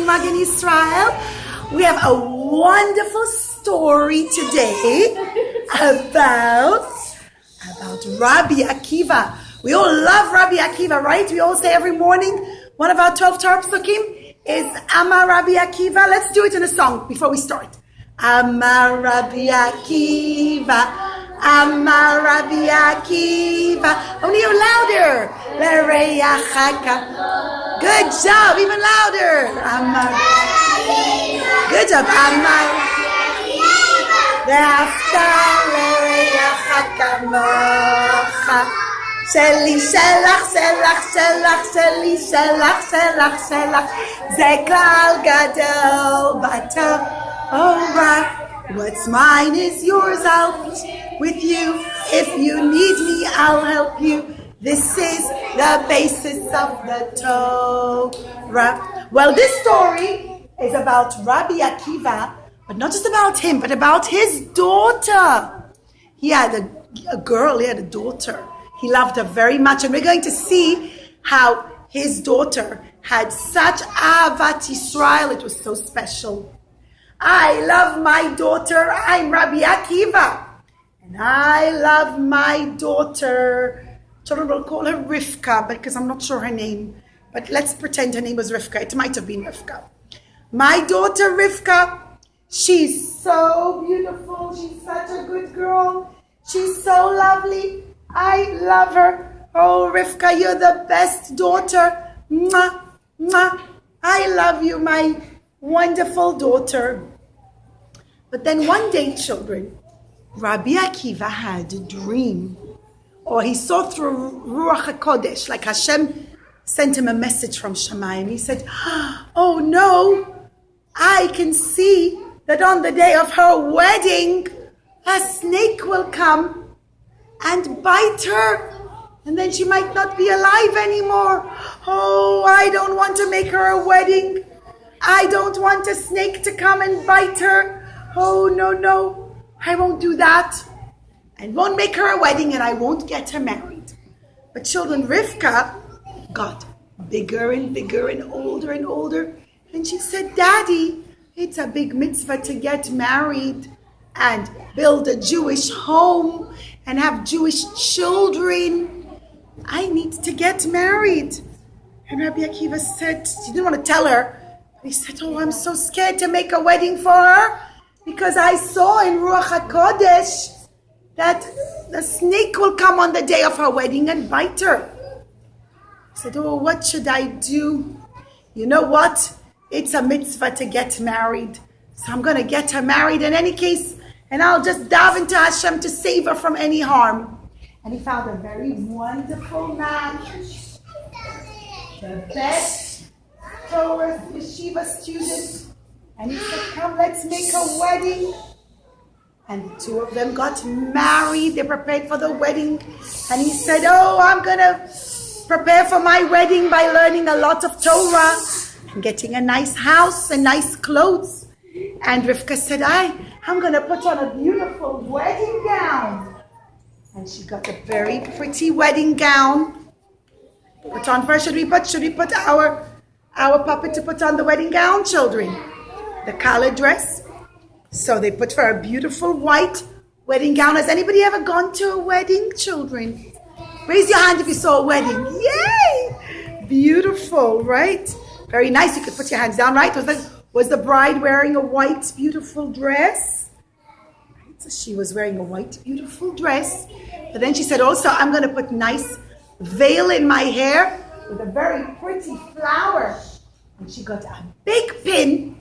Magen Israel. We have a wonderful story today about Rabbi Akiva. We all love Rabbi Akiva, right? We all say every morning, one of our 12 Torah Psukim is Amar Rabbi Akiva. Let's do it in a song before we start. Amar Rabbi Akiva. Amar Rabbi Akiva. Only louder. Good job. Even louder. Amar. Good job. Amar. Sheli shelach shelach shelach sheli shelach shelach shelach ze klal gadol b'Torah. What's mine is yours, I'll be with you. If you need me, I'll help you. This is the basis of the Torah. Well, this story is about Rabbi Akiva, but not just about him, but about his daughter. He had a girl, he had a daughter. He loved her very much, and we're going to see how his daughter had such Ahavat Yisrael. It was so special. I love my daughter. I'm Rabbi Akiva. And I love my daughter. Children will call her Rivka, because I'm not sure her name. But let's pretend her name was Rivka. It might have been Rivka. My daughter Rivka, she's so beautiful. She's such a good girl. She's so lovely. I love her. Oh, Rivka, you're the best daughter. Mwah, mwah. I love you, my wonderful daughter. But then one day, children, Rabbi Akiva had a dream, or he saw through Ruach HaKodesh, like Hashem sent him a message from Shamayim. He said, oh no, I can see that on the day of her wedding, a snake will come and bite her, and then she might not be alive anymore. Oh, I don't want to make her a wedding. I don't want a snake to come and bite her. Oh, no, I won't do that. I won't make her a wedding, and I won't get her married. But children, Rivka got bigger and bigger and older. And she said, Daddy, it's a big mitzvah to get married and build a Jewish home and have Jewish children. I need to get married. And Rabbi Akiva said, he didn't want to tell her, but he said, oh, I'm so scared to make a wedding for her, because I saw in Ruach HaKodesh that the snake will come on the day of her wedding and bite her. He said, oh, what should I do? You know what? It's a mitzvah to get married. So I'm going to get her married in any case, and I'll just daven to Hashem to save her from any harm. And he found a very wonderful man, the best Torah yeshiva student. And he said, come, let's make a wedding. And the two of them got married. They prepared for the wedding. And he said, oh, I'm going to prepare for my wedding by learning a lot of Torah and getting a nice house and nice clothes. And Rivka said, I'm going to put on a beautiful wedding gown. And she got a very pretty wedding gown. Put on first, should we put our puppet to put on the wedding gown, children? The collared dress. So they put for a beautiful white wedding gown. Has anybody ever gone to a wedding, children? Raise your hand if you saw a wedding. Yay! Beautiful, right? Very nice. You could put your hands down, right? Was the bride wearing a white, beautiful dress? Right? So she was wearing a white, beautiful dress. But then she said also, I'm going to put nice veil in my hair with a very pretty flower. And she got a big pin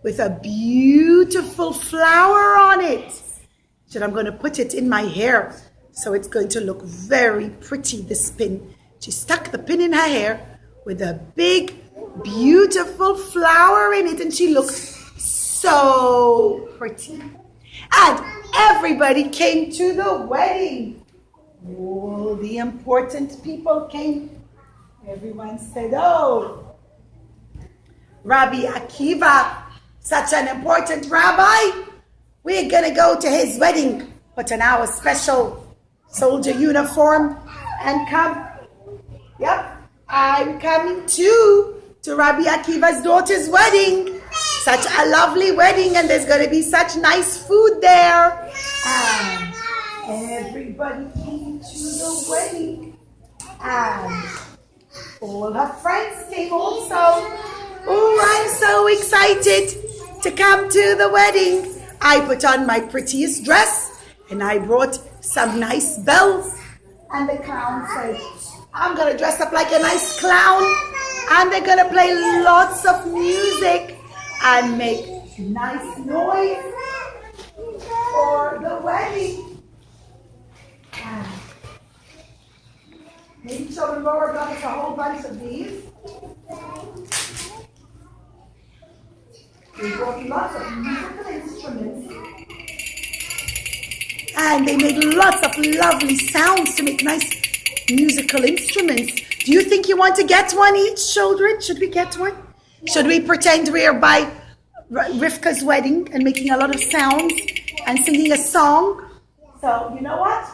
with a beautiful flower on it. She said, I'm going to put it in my hair, so it's going to look very pretty, this pin. She stuck the pin in her hair with a big, beautiful flower in it, and she looked so pretty. And everybody came to the wedding. All the important people came. Everyone said, oh, Rabbi Akiva, such an important rabbi, we're going to go to his wedding, put on our special soldier uniform and come. Yep, I'm coming too, to Rabbi Akiva's daughter's wedding. Such a lovely wedding, and there's going to be such nice food there. And everybody came to the wedding. And all her friends came also. Oh, I'm so excited to come to the wedding. I put on my prettiest dress and I brought some nice bells. And the clown said, I'm going to dress up like a nice clown. And they're going to play lots of music and make nice noise for the wedding. And maybe children Laura got us a whole bunch of these. We brought lots of musical instruments. And they made lots of lovely sounds to make nice musical instruments. Do you think you want to get one each, children? Should we get one? Should we pretend we're by Rivka's wedding and making a lot of sounds and singing a song? So, you know what?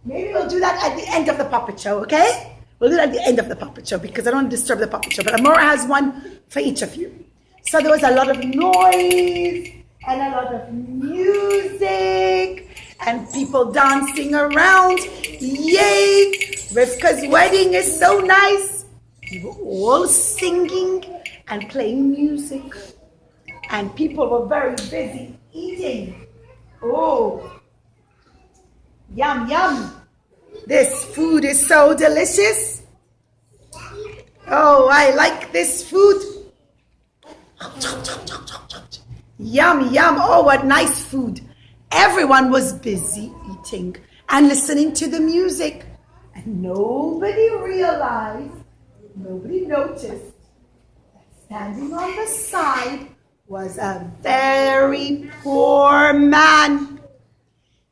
Maybe we'll do that at the end of the puppet show, okay? We'll do that at the end of the puppet show because I don't want to disturb the puppet show. But Amora has one for each of you. So there was a lot of noise and a lot of music and people dancing around. Yay! Rivka's wedding is so nice. We were all singing and playing music. And people were very busy eating. Oh, yum, yum. This food is so delicious. Oh, I like this food. Yum, yum. Oh, what nice food. Everyone was busy eating and listening to the music. And nobody noticed that standing on the side was a very poor man.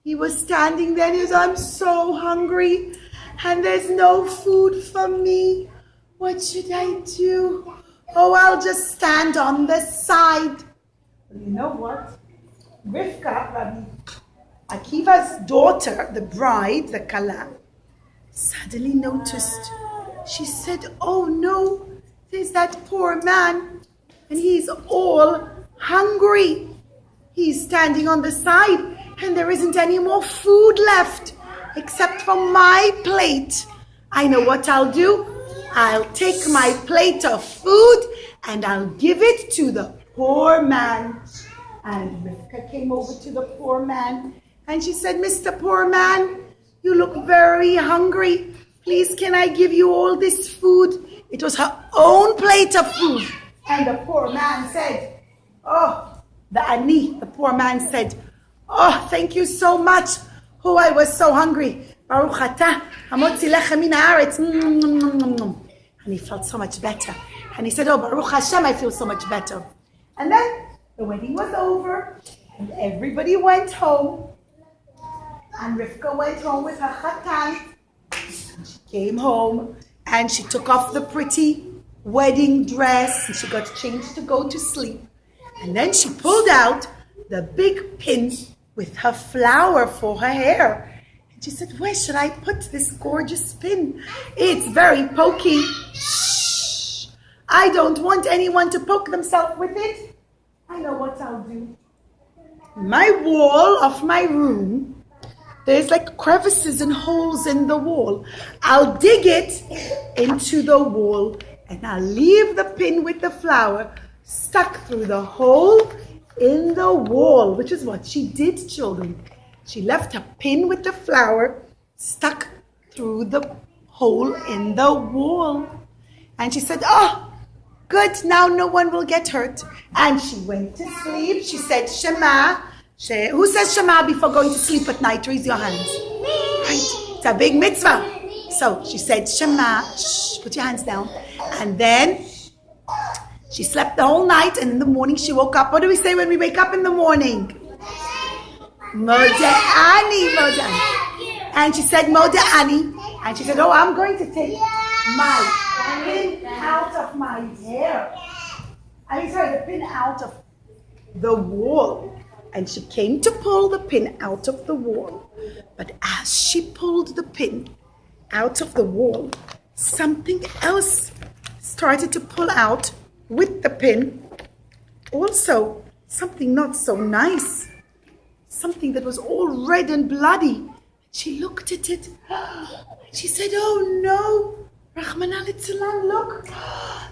He was standing there and he said, I'm so hungry and there's no food for me. What should I do? Oh, I'll just stand on the side. Well, you know what? Rivka, Rabbi Akiva's daughter, the bride, the Kala, suddenly noticed. She said, oh no, there's that poor man and he's all hungry. He's standing on the side and there isn't any more food left except for my plate. I know what I'll do. I'll take my plate of food and I'll give it to the poor man. And Rivka came over to the poor man and she said, Mr. Poor Man, you look very hungry. Please, can I give you all this food? It was her own plate of food. And the poor man said, oh, the poor man said, oh, thank you so much. Oh, I was so hungry. Baruch atah, hamotzi lechem min haaretz. And he felt so much better. And he said, oh, Baruch Hashem, I feel so much better. And then the wedding was over and everybody went home. And Rivka went home with her chatan. She came home and she took off the pretty wedding dress and she got changed to go to sleep. And then she pulled out the big pin with her flower for her hair. And she said, where should I put this gorgeous pin? It's very pokey. Shh! I don't want anyone to poke themselves with it. I know what I'll do. My wall of my room, there's like crevices and holes in the wall. I'll dig it into the wall and I'll leave the pin with the flower stuck through the hole in the wall, which is what she did, children. She left a pin with the flower stuck through the hole in the wall. And she said, oh, good, now no one will get hurt. And she went to sleep. She said, Shema. Who says Shema before going to sleep at night? Raise your hands. Right, it's a big mitzvah. So she said Shema. Shh, put your hands down. And then she slept the whole night. And in the morning she woke up. What do we say when we wake up in the morning? Moda'ani, Moda'ani. And she said Moda'ani. And she said, oh, I'm going to take my pin out of my hair. The pin out of the wall. And she came to pull the pin out of the wall. But as she pulled the pin out of the wall, something else started to pull out with the pin also something not so nice, something that was all red and bloody. She looked at it. She said, oh no, Rahman al-Islam, look,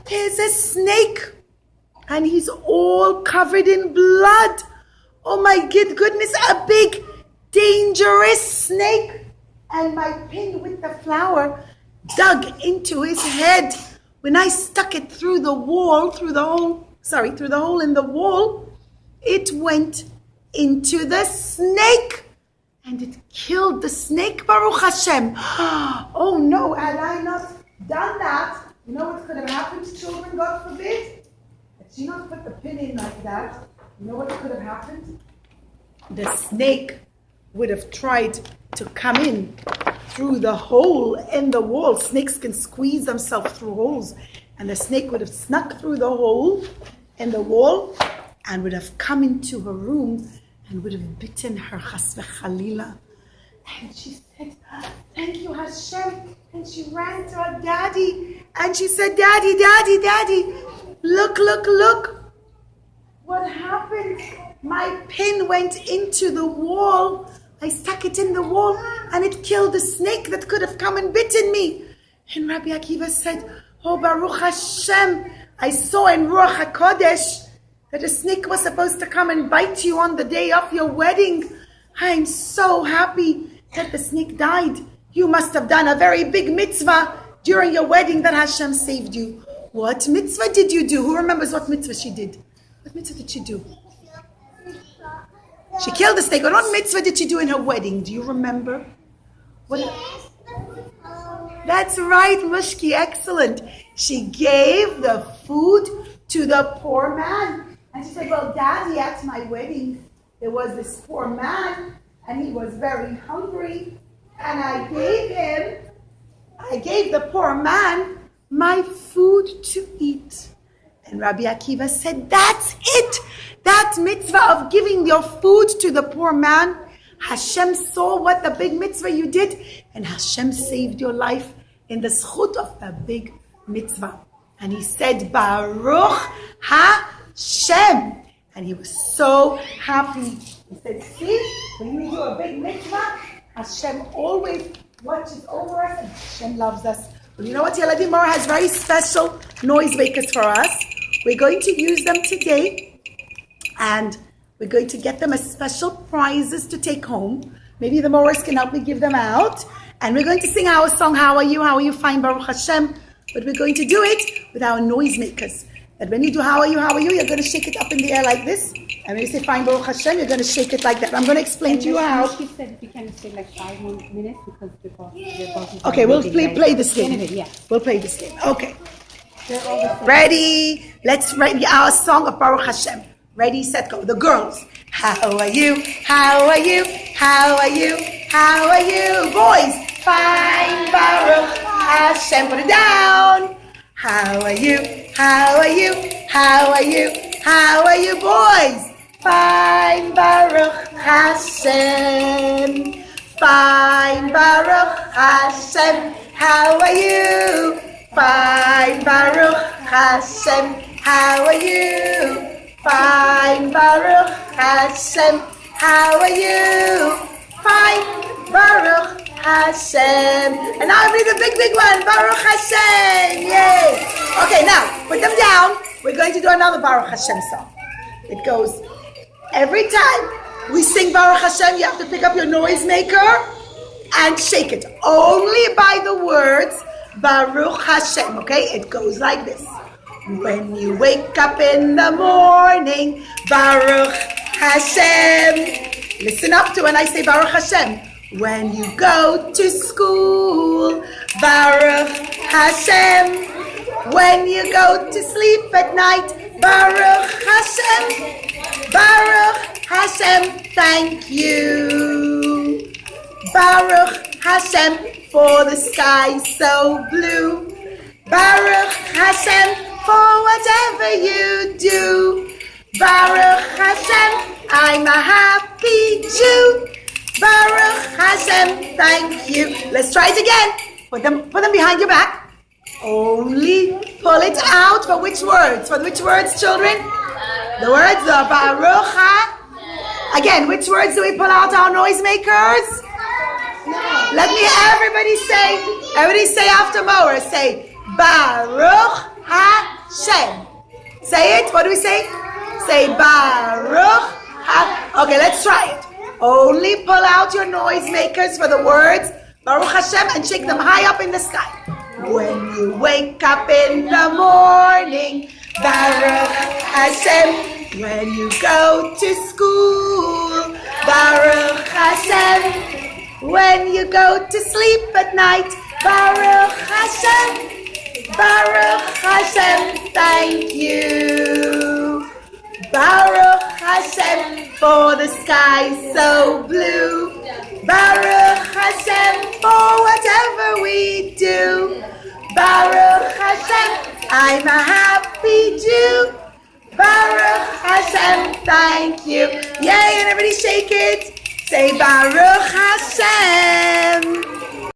there's a snake and he's all covered in blood. Oh my goodness, a big, dangerous snake. And my pin with the flower dug into his head. When I stuck it through the hole in the wall, it went into the snake. And it killed the snake, Baruch Hashem. Oh no, had I not done that, you know what could have happened to children, God forbid? Had she not put the pin in like that, you know what could have happened? The snake would have tried to come in through the hole in the wall. Snakes can squeeze themselves through holes. And the snake would have snuck through the hole in the wall and would have come into her room and would have bitten her, chas v'chalila. And she said, thank you, Hashem. And she ran to her daddy. And she said, Daddy, look. What happened? My pin went into the wall. I stuck it in the wall and it killed the snake that could have come and bitten me. And Rabbi Akiva said, oh, Baruch Hashem, I saw in Ruach HaKodesh that a snake was supposed to come and bite you on the day of your wedding. I'm so happy that the snake died. You must have done a very big mitzvah during your wedding that Hashem saved you. What mitzvah did you do? Who remembers what mitzvah she did? What mitzvah did she do? She killed the snake. What mitzvah did she do in her wedding? Do you remember? What? That's right, Mushki. Excellent. She gave the food to the poor man. And she said, well, Daddy, at my wedding, there was this poor man, and he was very hungry. And I gave the poor man my food to eat. And Rabbi Akiva said, that's it. That mitzvah of giving your food to the poor man, Hashem saw what the big mitzvah you did, and Hashem saved your life in the zchut of the big mitzvah. And he said, Baruch Hashem. And he was so happy. He said, see, when you do a big mitzvah, Hashem always watches over us and Hashem loves us. But you know what? Yeladim Mora has very special noisemakers for us. We're going to use them today. And we're going to get them as special prizes to take home. Maybe the Morris can help me give them out. And we're going to sing our song, How Are You? How Are You? Fine, Baruch Hashem. But we're going to do it with our noisemakers. That when you do How Are You? How Are You? You're going to shake it up in the air like this. And when you say Fine, Baruch Hashem, you're going to shake it like that. I'm going to explain to you how. She said we can stay like 5 more minutes because the boss Okay, we'll play this game. Yeah. We'll play this game. Okay. Ready? Let's write our song of Baruch Hashem. Ready, set, go. The girls. How are you? How are you? How are you? How are you? Boys. Fine, Baruch Hashem. Put it down. How are you? How are you? How are you? How are you, boys? Fine, Baruch Hashem. Fine, Baruch Hashem. How are you? Fine, Baruch Hashem. How are you? Fine, Baruch Hashem. How are you? Fine, Baruch Hashem. And now I read the big one. Baruch Hashem. Yay. Okay, now put them down. We're going to do another Baruch Hashem song. It goes, every time we sing Baruch Hashem, you have to pick up your noisemaker and shake it. Only by the words Baruch Hashem. Okay, it goes like this. When you wake up in the morning, Baruch Hashem. Listen up to when I say Baruch Hashem. When you go to school, Baruch Hashem. When you go to sleep at night, Baruch Hashem. Baruch Hashem, thank you. Baruch Hashem for the sky so blue. Baruch Hashem for whatever you do. Baruch Hashem, I'm a happy Jew. Baruch Hashem, thank you. Let's try it again. Put them behind your back. Only pull it out for which words? For which words, children? The words of Baruch Ha. Again, which words do we pull out our noisemakers? Let me everybody say after Moira, say Baruch Hashem. Say it, what do we say? Say Baruch Ha. Okay, let's try it. Only pull out your noisemakers for the words Baruch Hashem and shake them high up in the sky. When you wake up in the morning, Baruch Hashem. When you go to school, Baruch Hashem. When you go to sleep at night, Baruch Hashem. Baruch Hashem, thank you. Baruch Hashem for the sky so blue. Baruch Hashem for whatever we do. Baruch Hashem, I'm a happy Jew. Baruch Hashem, thank you. Yay, and everybody shake it. Say Baruch Hashem.